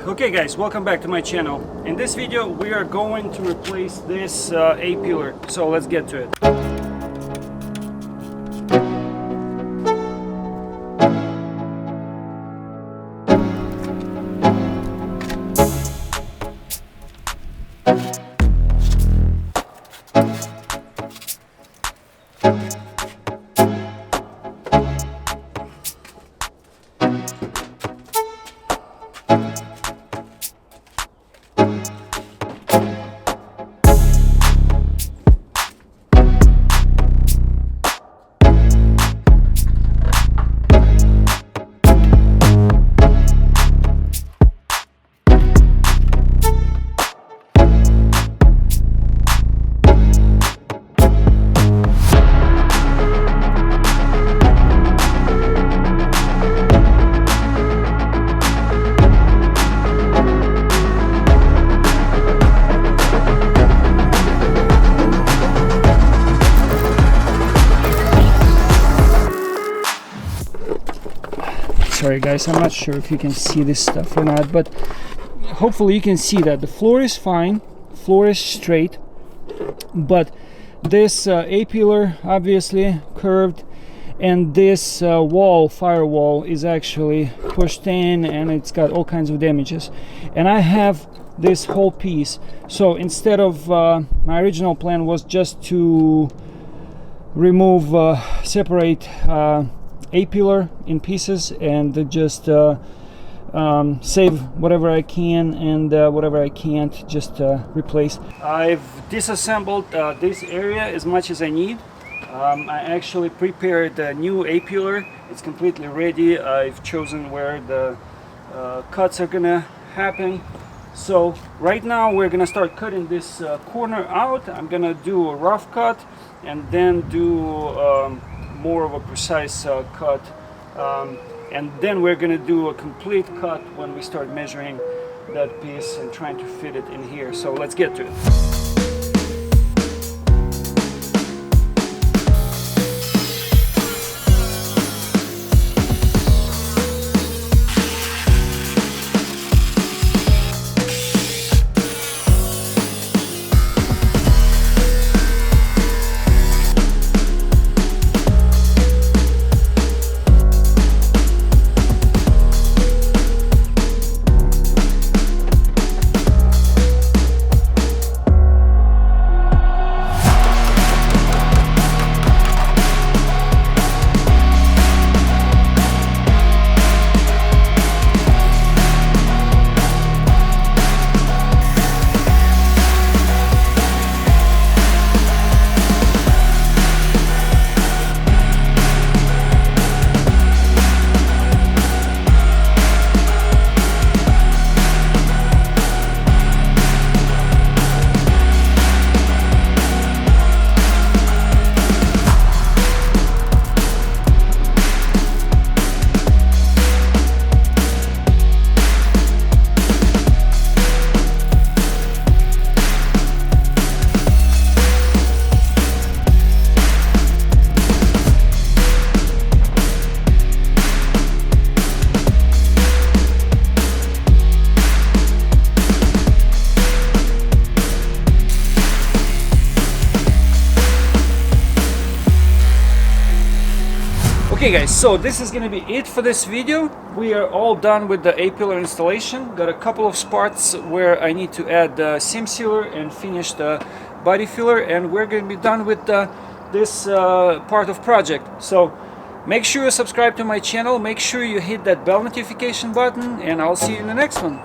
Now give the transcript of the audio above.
Okay guys, welcome back to my channel. In this video we are going to replace this A-pillar, so let's get to it. Sorry guys, I'm not sure if you can see this stuff or not, but hopefully you can see that the floor is fine, floor is straight, but this A-pillar obviously curved, and this firewall is actually pushed in, and it's got all kinds of damages. And I have this whole piece, so instead of my original plan was just to remove separate A-pillar in pieces and just save whatever I can, and whatever I can't just replace. I've disassembled this area as much as I need. I actually prepared a new A-pillar. It's completely ready. I've chosen where the cuts are gonna happen. So right now we're gonna start cutting this corner out. I'm gonna do a rough cut and then do more of a precise cut, and then we're gonna do a complete cut when we start measuring that piece and trying to fit it in here. So let's get to it. Okay guys, so this is gonna be it for this video. We are all done with the A-pillar installation. Got a couple of spots where I need to add the seam sealer and finish the body filler, and we're gonna be done with this part of project. So make sure you subscribe to my channel, make sure you hit that bell notification button, and I'll see you in the next one.